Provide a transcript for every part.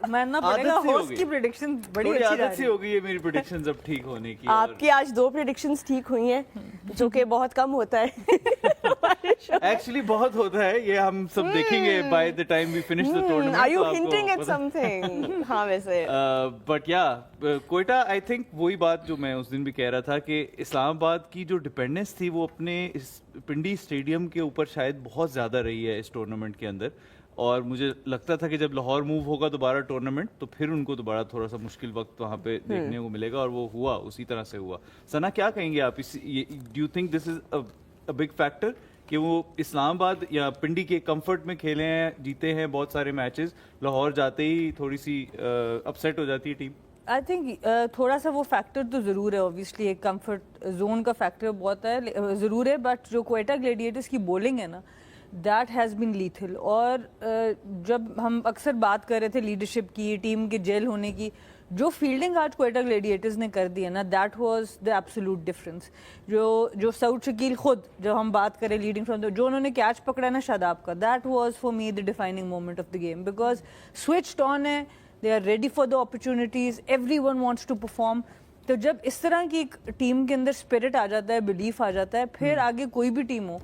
मानना पड़ेगा होस्ट की प्रेडिक्शन बड़ी अच्छी आदत सी हो गई है मेरी प्रेडिक्शंस अब ठीक होने की। आपकी आज 2 प्रेडिक्शंस ठीक हुई हैं, जो कि बहुत कम होता है। एक्चुअली बहुत होता है ये, हम सब देखेंगे by the time we finish the tournament. Are you hinting at something? हाँ वैसे बट या कोयटा, आई थिंक वही बात जो मैं उस दिन भी कह रहा था कि इस्लामाबाद की जो डिपेंडेंस थी वो अपने इस पिंडी स्टेडियम के ऊपर शायद बहुत ज़्यादा रही है इस टूर्नामेंट के अंदर। और मुझे लगता था कि जब लाहौर मूव होगा दोबारा टूर्नामेंट तो फिर उनको दोबारा थोड़ा सा मुश्किल वक्त वहाँ पे देखने को मिलेगा, और वो हुआ, उसी तरह से हुआ। सना क्या कहेंगे आप इस, do you think this is a big factor कि वो इस्लामाबाद या पिंडी के कंफर्ट में खेले हैं, जीते हैं बहुत सारे मैचेस, लाहौर जाते ही थोड़ी सी अपसेट हो जाती है टीम? आई थिंक थोड़ा सा वो फैक्टर तो ज़रूर है, ऑब्वियसली एक कंफर्ट जोन का फैक्टर बहुत है ज़रूर है, बट जो क्वेटा ग्लेडिएटर्स की बॉलिंग है ना, दैट हैज़ बीन लीथल। और जब हम अक्सर बात कर रहे थे लीडरशिप की, टीम के जेल होने की, जो फील्डिंग आज क्वेटा ग्लेडिएटर्स ने कर दी है ना, that was the absolute difference. जो सऊद शकील खुद, जो हम बात करें लीडिंग फ्रॉम, जो उन्होंने कैच पकड़ा ना शादाब का, that was for me the defining moment of the game, because switched on है, they are ready for the opportunities, everyone wants to perform. तो जब इस तरह की एक टीम के अंदर स्पिरिट आ जाता है, बिलीफ आ जाता है, फिर आगे कोई भी टीम हो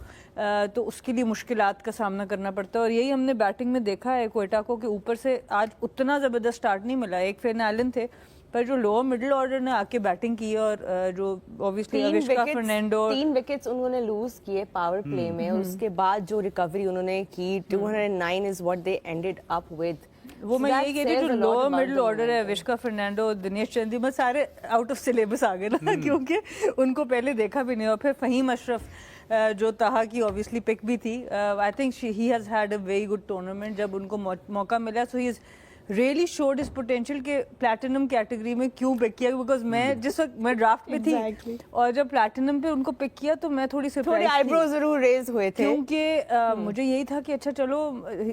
तो उसके लिए मुश्किलात का सामना करना पड़ता है। और यही हमने बैटिंग में देखा है क्वेटा को कि ऊपर से आज उतना ज़बरदस्त स्टार्ट नहीं मिला। एक फिन एलन थे, पर जो लोअर मिडिल ऑर्डर ने आके बैटिंग की, और जो ऑब्वियसली अविष्का फर्नांडो, 3 विकेट्स उन्होंने लूज किए पावर प्ले में, और उसके बाद जो रिकवरी उन्होंने की, 209 is what they ended up with. वो मैं यही कहती हूँ, जो लोअर मिडिल ऑर्डर है, अविष्का फर्नांडो, दिनेश चंदीमल, सारे आउट ऑफ सिलेबस आ गए ना, क्योंकि उनको पहले देखा भी नहीं। और फिर फहीम अशरफ जो ताहा की ऑब्वियसली पिक भी थी, I think he has had a very good tournament. जब उनको मौका मिला, सो ही इज़ रियली शोड इस पोटेंशियल के प्लैटिनम कैटेगरी में क्यों पिक किया, बिकॉज मैं जिस वक्त मैं ड्राफ्ट पे थी और जब प्लैटिनम पे उनको पिक किया तो मैं थोड़ी आईब्रो जरूर रेज हुए थे, क्योंकि मुझे यही था कि अच्छा चलो,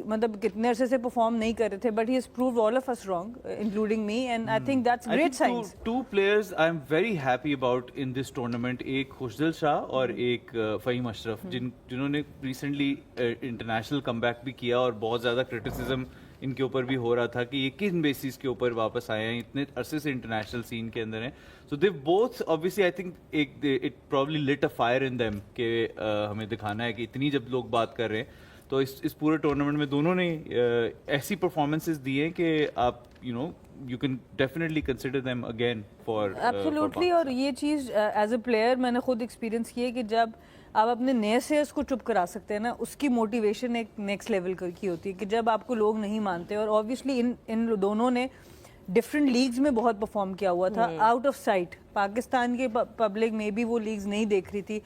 मतलब कितने अरसे से परफॉर्म नहीं कर रहे थे, but he has proved all of us wrong including me, and I think that's great science. Two players I am very happy about in this tournament, एक खुशदिल शाह और एक फहीम अशरफ, जिन्होंने रिसेंटली इंटरनेशनल कमबैक भी किया, और बहुत ज़्यादा क्रिटिसिज्म इनके ऊपर भी हो रहा था कि ये किन बेसिस के ऊपर वापस आए हैं, इतने अरसे से इंटरनेशनल सीन के अंदर हैं। So they both obviously, I think it probably lit a fire in them कि हमें दिखाना है कि इतनी जब लोग बात कर रहे हैं, तो इस पूरे टूर्नामेंट में दोनों ने ऐसी परफॉर्मेंसेस दी हैं कि आप you can definitely consider them again for absolutely। और ये चीज़ एज अ प्लेयर मैंने खुद एक्सपीरियंस की है कि जब आप अपने नए से उसको चुप करा सकते हैं ना, उसकी मोटिवेशन एक नेक्स्ट लेवल की होती है कि जब आपको लोग नहीं मानते। और ऑब्वियसली इन दोनों ने डिफरेंट लीग्स में बहुत परफॉर्म किया हुआ था, आउट ऑफ साइट। पाकिस्तान के पब्लिक में भी वो लीग्स नहीं देख रही थी,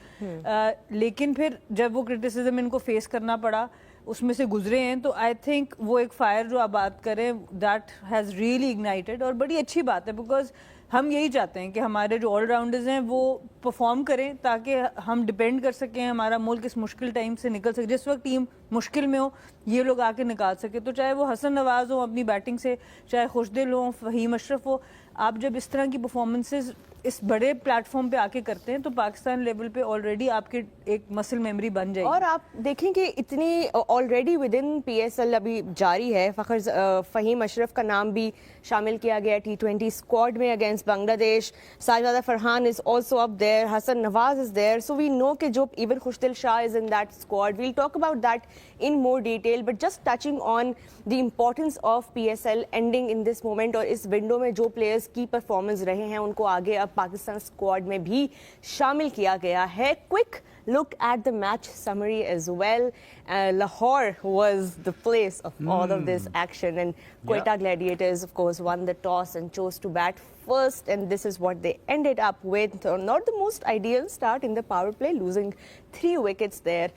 लेकिन फिर जब वो क्रिटिसिज्म इनको फेस करना पड़ा, उसमें से गुजरे हैं, तो आई थिंक वो एक फायर जो आप बात करें, दैट हैज़ रियली इग्नाइटेड। और बड़ी अच्छी बात है, बिकॉज हम यही चाहते हैं कि हमारे जो ऑलराउंडर्स हैं वो परफॉर्म करें, ताकि हम डिपेंड कर सकें, हमारा मुल्क इस मुश्किल टाइम से निकल सके। जिस वक्त टीम मुश्किल में हो, ये लोग आके निकाल सके। तो चाहे वो हसन नवाज हो अपनी बैटिंग से, चाहे खुशदिल हो, फहीम अशरफ हो, आप जब इस तरह की परफॉर्मेंसेज इस बड़े प्लेटफॉर्म पे आके करते हैं तो पाकिस्तान लेवल पे ऑलरेडी आपके एक मसल मेमोरी बन जाएगी। और आप देखें कि इतनी ऑलरेडी विद इन PSL अभी जारी है। फहीम अशरफ का नाम भी शामिल किया गया T20 स्क्वाड में against Bangladesh. Sajida Farhan is also up there, Hasan Nawaz is there, so we know कि जो even Khushdil Shah is in that squad. We'll talk about that in more detail, but just touching on the importance of PSL ending in this moment, और इस window में जो players की performance रहे हैं उनको आगे अब पाकिस्तान स्क्वाड में भी शामिल किया गया है। Quick look at the match summary as well. Lahore was the place of all of this action, and Quetta Gladiators of course won the toss and chose to bat first, and this is what they ended up with. Not the most ideal start in the power play, losing 3 wickets there,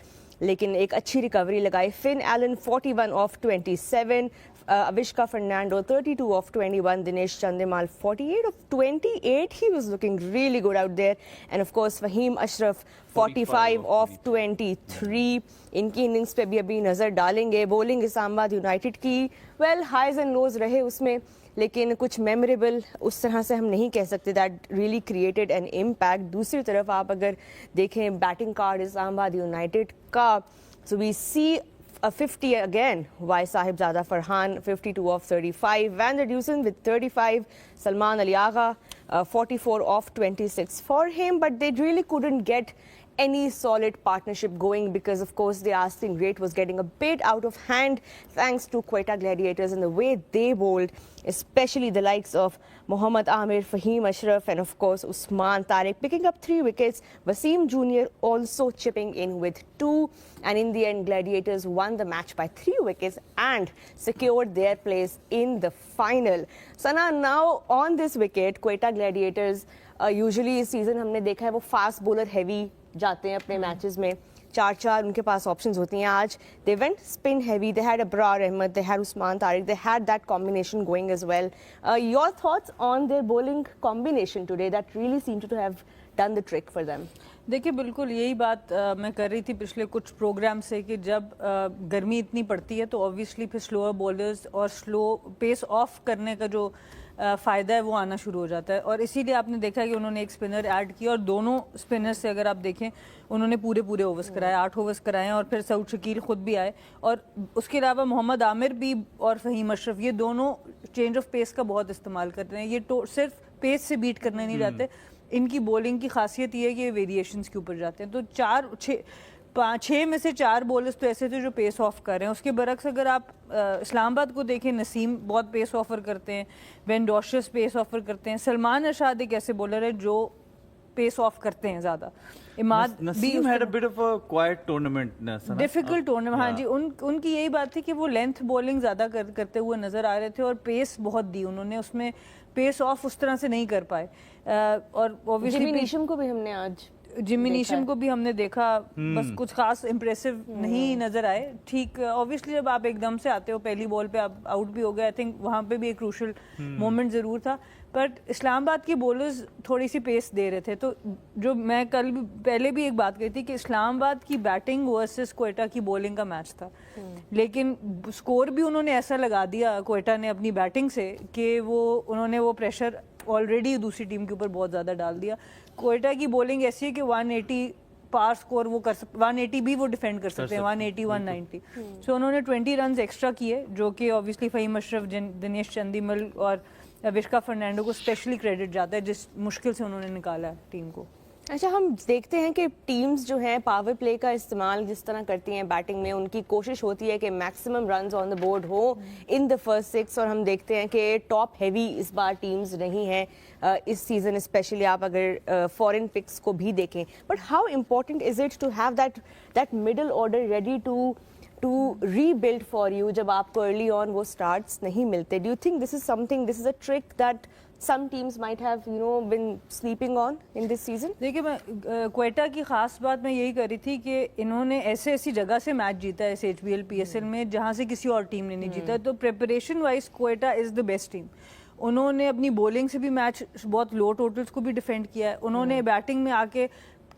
लेकिन एक अच्छी recovery लगाई। Finn Allen 41 off 27, Avishka Fernando 32 off 21, Dinesh Chandimal 48 off 28, he was looking really good out there, and of course Faheem Ashraf 45 off 23। इनकी innings पे भी अभी नज़र डालेंगे। बॉलिंग इस्लामाबाद यूनाइटेड की वेल हाइज एंड लोज रहे उसमें, लेकिन कुछ मेमोरेबल उस तरह से हम नहीं कह सकते that really created an impact. दूसरी तरफ आप अगर देखें बैटिंग कार्ड इस्लामाबाद यूनाइटेड का, so we see 50 again by Sahibzada Farhan, 52 of 35. Van der Dusen with 35. Salman Ali Agha, 44 of 26 for him. But they really couldn't get any solid partnership going because, of course, the asking rate was getting a bit out of hand thanks to Quetta Gladiators and the way they bowled, especially the likes of Mohammad Amir, Fahim Ashraf and, of course, Usman Tariq picking up 3 wickets. Wasim Jr. also chipping in with 2. And in the end, Gladiators won the match by 3 wickets and secured their place in the final. Sana, now on this wicket, Quetta Gladiators usually इस season हमने देखा है वो fast bowler heavy जाते हैं अपने matches में, 4 उनके पास ऑप्शंस होती हैं. आज they went spin heavy. They had Abrar Ahmed, they had Usman Tariq, they had that combination going as well. Your thoughts on their bowling combination today that really seemed to have done the trick for them? देखिए बिल्कुल यही बात मैं कर रही थी पिछले कुछ प्रोग्राम से कि जब गर्मी इतनी पड़ती है तो ऑब्वियसली फिर स्लोअर बॉलर्स और स्लो पेस ऑफ करने का जो फ़ायदा है वो आना शुरू हो जाता है. और इसीलिए आपने देखा कि उन्होंने एक स्पिनर ऐड किया और दोनों स्पिनर से अगर आप देखें उन्होंने पूरे ओवर्स कराए, 8 ओवर्स कराए और फिर सऊद शकील खुद भी आए और उसके अलावा मोहम्मद आमिर भी और फ़हीम अशरफ ये दोनों चेंज ऑफ पेस का बहुत इस्तेमाल करते हैं. ये तो सिर्फ पेस से बीट करने नहीं जाते, इनकी बॉलिंग की खासियत ये है कि ये वेरिएशंस के ऊपर जाते हैं. तो 6 में से 4 बॉलर्स तो ऐसे थे जो पेस ऑफ कर रहे हैं. उसके बरक्स अगर आप इस्लामाबाद को देखें, नसीम बहुत पेस ऑफर करते हैं, वेन डॉशस पेस ऑफर करते हैं, सलमान अरशाद एक ऐसे बॉलर है जो पेस ऑफ करते हैं ज़्यादा. Imad Naseem had a bit of a quiet tournament. Difficult tournament. हाँ जी, उनकी यही बात थी कि वो लेंथ बॉलिंग ज़्यादा करते हुए नज़र आ रहे थे और पेस बहुत दी उन्होंने, उसमें पेस ऑफ उस तरह से नहीं कर पाए. और जिमी नीशम को भी हमने आज जिमी नीशम को भी हमने देखा, बस कुछ खास इम्प्रेसिव नहीं नजर आए. ठीक, ऑब्वियसली जब आप एकदम से आते हो पहली बॉल पे आप आउट भी हो गए, आई थिंक वहाँ पे भी एक क्रूशल मोमेंट ज़रूर था. बट इस्लामाबाद के बॉलर्स थोड़ी सी पेस दे रहे थे. तो जो मैं कल भी पहले भी एक बात कही थी कि इस्लामाबाद की बैटिंग वर्सेस क्वेटा की बॉलिंग का मैच था, लेकिन स्कोर भी उन्होंने ऐसा लगा दिया क्वेटा ने अपनी बैटिंग से कि उन्होंने वो प्रेशर ऑलरेडी दूसरी टीम के ऊपर बहुत ज़्यादा डाल दिया. क्वेटा की बॉलिंग ऐसी है कि 180 पार स्कोर वो कर सकते, 180 भी वो डिफेंड कर सकते हैं, 180 190. सो उन्होंने 20 रन एक्स्ट्रा किए जो कि ऑब्वियसली फ़हीम अशरफ, दिनेश चंदीमल और विश्का फर्नांडो को स्पेशली क्रेडिट जाता है जिस मुश्किल से उन्होंने निकाला है टीम को. अच्छा, हम देखते हैं कि टीम्स जो हैं पावर प्ले का इस्तेमाल जिस तरह करती हैं बैटिंग में, उनकी कोशिश होती है कि maximum runs on the board हो इन द फर्स्ट 6. और हम देखते हैं कि टॉप हैवी इस बार टीम्स नहीं हैं इस सीज़न, स्पेशली आप अगर फॉरेन पिक्स को भी देखें. But how important is it to have that middle order ready to rebuild for you जब आपको अर्ली ऑन वो स्टार्ट्स नहीं मिलते? Do you think this is a trick that some teams might have been sleeping on in this season? देखिए मैं क्वेटा की ख़ास बात मैं यही करी थी कि इन्होंने ऐसी जगह से मैच जीता है इस HBL PSL में जहाँ से किसी और टीम ने नहीं जीता. तो preparation wise Quetta is the best team. उन्होंने अपनी बॉलिंग से भी मैच बहुत लो टोटल्स को भी डिफेंड किया है. उन्होंने बैटिंग में आके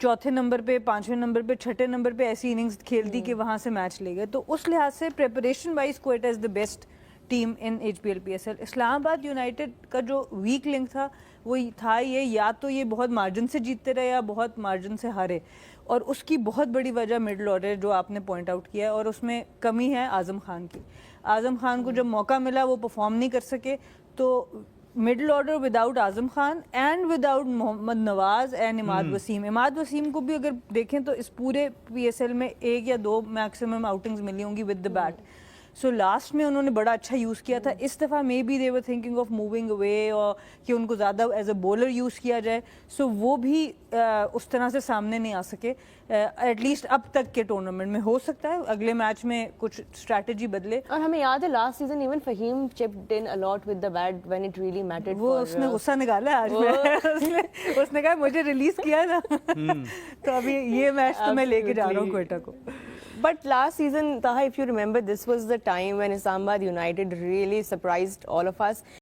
4थे नंबर पे, 5वें नंबर पे, 6ठे नंबर पे ऐसी इनिंग्स खेल दी कि वहाँ से मैच ले गए. तो उस लिहाज से preparation wise Quetta is the best team in HBL PSL. Islamabad united का जो वीक लिंक था वो था ये, या तो ये बहुत मार्जिन से जीतते रहे या बहुत मार्जिन से हारे. और उसकी बहुत बड़ी वजह मिडल ऑर्डर जो आपने पॉइंट आउट किया है, और उसमें कमी है आज़म खान की. आज़म खान को जब मौका मिला वो परफॉर्म नहीं कर सके. तो middle order without Azam Khan and without Mohammad Nawaz and Imad Wasim. Imad Wasim को भी अगर देखें तो इस पूरे PSL में 1 या 2 मैक्सिमम आउटिंग्स मिली होंगी with the bat. So last में उन्होंने बड़ा अच्छा यूज़ किया था. इस दफ़ा may be they were thinking of moving away और कि उनको ज़्यादा एज अ बॉलर यूज़ किया जाए. सो वो भी उस तरह से सामने नहीं आ सके एटलीस्ट अब तक के टूर्नामेंट में. हो सकता है अगले मैच में कुछ स्ट्रैटेजी बदले. और हमें याद है last season even Faheem chipped in a lot with the bat when it really mattered. वो उसने गुस्सा निकाला आज में. उसने कहा मुझे रिलीज किया ना. तो अभी ये मैच तो मैं लेके जा रहा हूँ क्वेटा को. But last season, Taha, if you remember, this was the time when Islamabad United really surprised all of us.